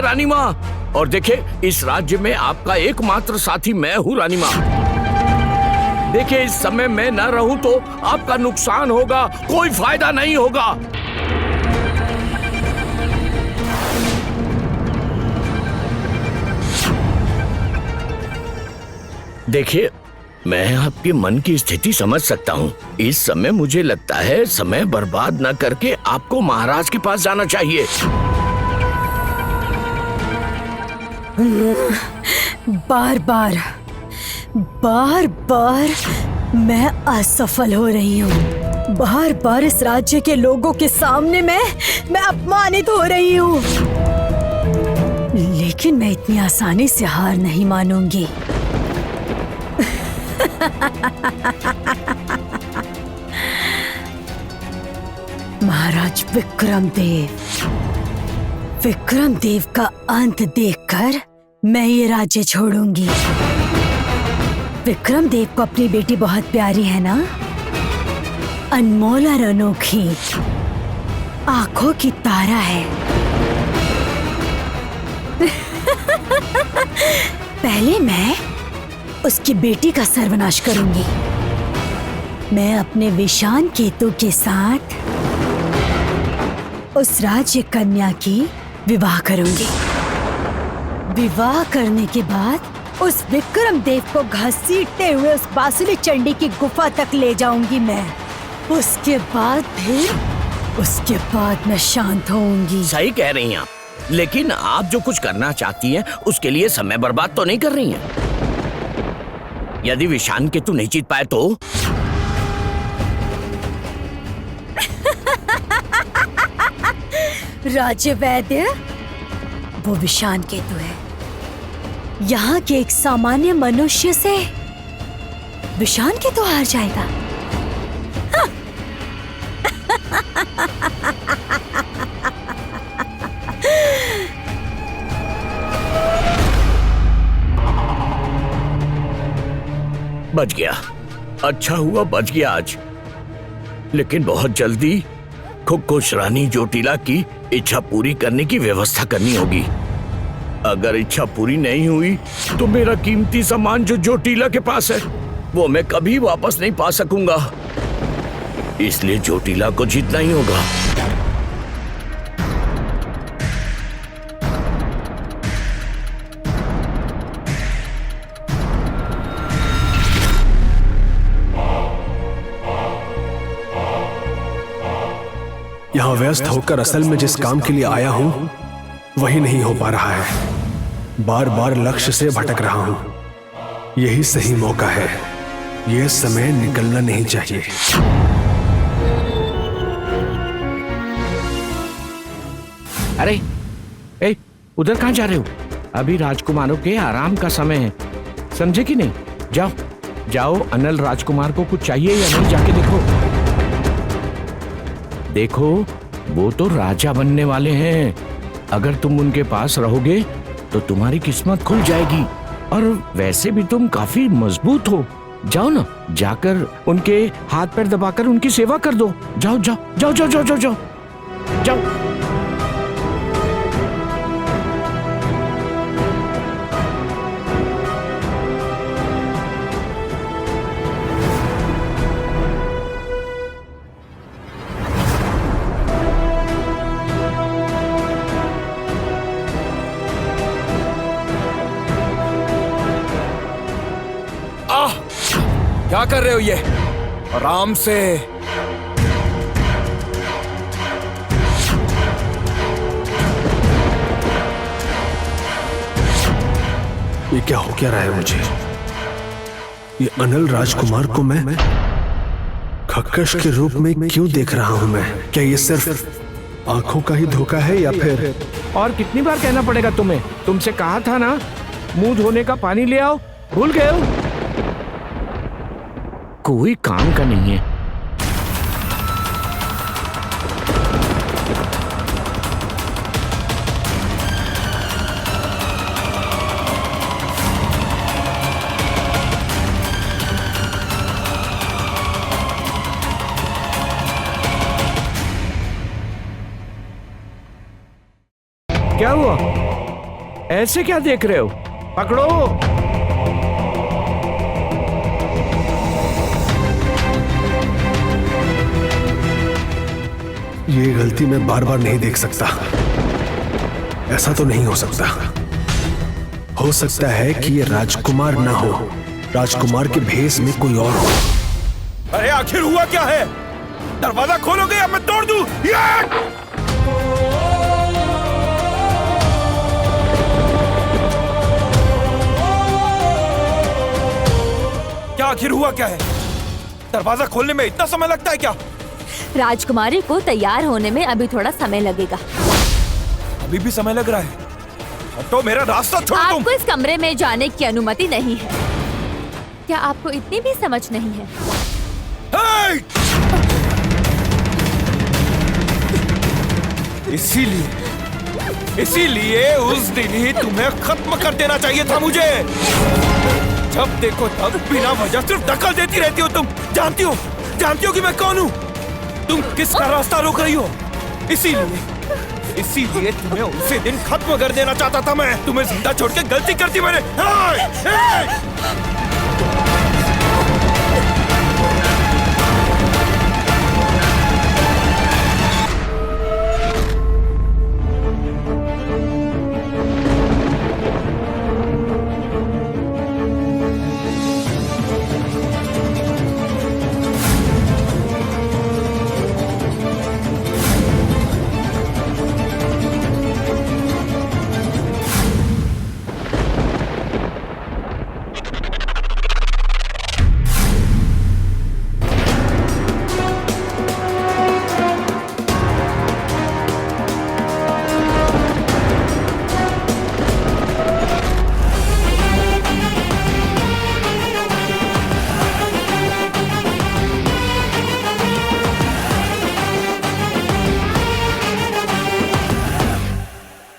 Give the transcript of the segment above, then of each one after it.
रानी माँ। और देखिए, इस राज्य में आपका एकमात्र साथी मैं हूँ रानी माँ। देखिए, इस समय मैं न रहूं तो आपका नुकसान होगा, कोई फायदा नहीं होगा। देखिए, मैं आपके मन की स्थिति समझ सकता हूँ। इस समय मुझे लगता है समय बर्बाद न करके आपको महाराज के पास जाना चाहिए। बार बार मैं असफल हो रही हूँ। बार बार इस राज्य के लोगों के सामने मैं अपमानित हो रही हूँ। लेकिन मैं इतनी आसानी से हार नहीं मानूंगी। महाराज विक्रम देव का अंत देखकर मैं ये राज्य छोड़ूंगी। विक्रम देव को अपनी बेटी बहुत प्यारी है ना, अनमोल और अनोखी, आंखों की तारा है। पहले मैं उसकी बेटी का सर्वनाश करूंगी। मैं अपने विशान केतु के साथ उस राज्य कन्या की विवाह करूंगी। विवाह करने के बाद उस विक्रम देव को घसीटते हुए उस बासुली चंडी की गुफा तक ले जाऊंगी मैं। उसके बाद मैं शांत होऊंगी। सही कह रही हैं आप, लेकिन आप जो कुछ करना चाहती हैं उसके लिए समय बर्बाद तो नहीं कर रही हैं। यदि विशान केतु नहीं जीत पाए तो? राज्य वैद्य, वो विशान केतु है। यहाँ के एक सामान्य मनुष्य से विशान केतु हार जाएगा? बच गया, अच्छा हुआ बच गया आज। लेकिन बहुत जल्दी खुश रानी जोटीला की इच्छा पूरी करने की व्यवस्था करनी होगी। अगर इच्छा पूरी नहीं हुई तो मेरा कीमती सामान जो जोटीला के पास है वो मैं कभी वापस नहीं पा सकूंगा। इसलिए जोटीला को जीतना ही होगा। यहाँ व्यस्त होकर असल में जिस काम के लिए आया हूं वही नहीं हो पा रहा है। बार बार लक्ष्य से भटक रहा हूं। यही सही मौका है, यह समय निकलना नहीं चाहिए। अरे उधर कहां जा रहे हो? अभी राजकुमारों के आराम का समय है, समझे कि नहीं? जाओ जाओ, अनल राजकुमार को कुछ चाहिए या नहीं जाके देखो। वो तो राजा बनने वाले हैं। अगर तुम उनके पास रहोगे तो तुम्हारी किस्मत खुल जाएगी। और वैसे भी तुम काफी मजबूत हो। जाओ ना, जाकर उनके हाथ पैर दबाकर उनकी सेवा कर दो। जाओ जाओ जाओ जाओ जाओ जाओ जाओ जाओ। क्या कर रहे हो ये? आराम से। ये क्या हो क्या रहा है मुझे? ये अनल राजकुमार को मैं खक्कश के रूप में क्यों देख रहा हूं मैं? क्या ये सिर्फ आंखों का ही धोखा है या फिर? और कितनी बार कहना पड़ेगा तुम्हें? तुमसे कहा था ना, मुंह धोने का पानी ले आओ, भूल गए हो? कोई काम का नहीं है। क्या हुआ? ऐसे क्या देख रहे हो? पकड़ो। ये गलती मैं बार बार नहीं देख सकता। ऐसा तो नहीं हो सकता। हो सकता है कि ये राजकुमार ना हो, राजकुमार के भेष में कोई और हो। अरे आखिर हुआ क्या है? दरवाजा खोलोगे या मैं तोड़ दूं? क्या आखिर हुआ क्या है? दरवाजा खोलने में इतना समय लगता है क्या? राजकुमारी को तैयार होने में अभी थोड़ा समय लगेगा। अभी भी समय लग रहा है तो मेरा रास्ता छोड़ तुम। आपको इस कमरे में जाने की अनुमति नहीं है। क्या आपको इतनी भी समझ नहीं है? इसीलिए उस दिन ही तुम्हें खत्म कर देना चाहिए था मुझे। जब देखो तब बिना वजह सिर्फ दखल देती रहती हो तुम। जानती हो कि मैं कौन हूँ? तुम किसका रास्ता रोक रही हो? इसीलिए तुम्हें उसी दिन खत्म कर देना चाहता था मैं। तुम्हें जिंदा छोड़ के गलती कर दी मैंने।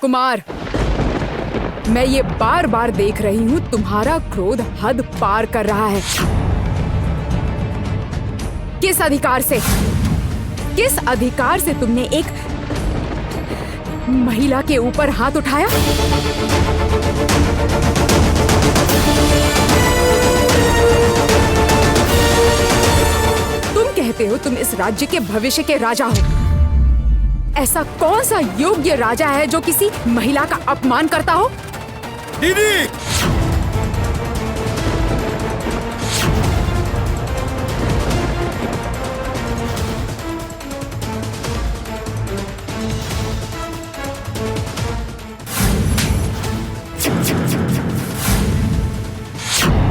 कुमार, मैं ये बार बार देख रही हूँ तुम्हारा क्रोध हद पार कर रहा है। किस अधिकार से तुमने एक महिला के ऊपर हाथ उठाया? तुम कहते हो तुम इस राज्य के भविष्य के राजा हो। ऐसा कौन सा योग्य राजा है जो किसी महिला का अपमान करता हो? दीदी!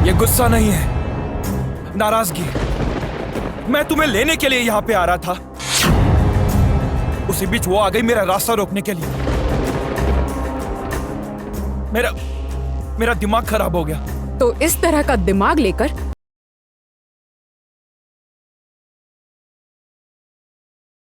ये गुस्सा नहीं है, नाराजगी है। मैं तुम्हें लेने के लिए यहाँ पे आ रहा था, उसी बीच वो आ गई मेरा रास्ता रोकने के लिए। मेरा दिमाग खराब हो गया। तो इस तरह का दिमाग लेकर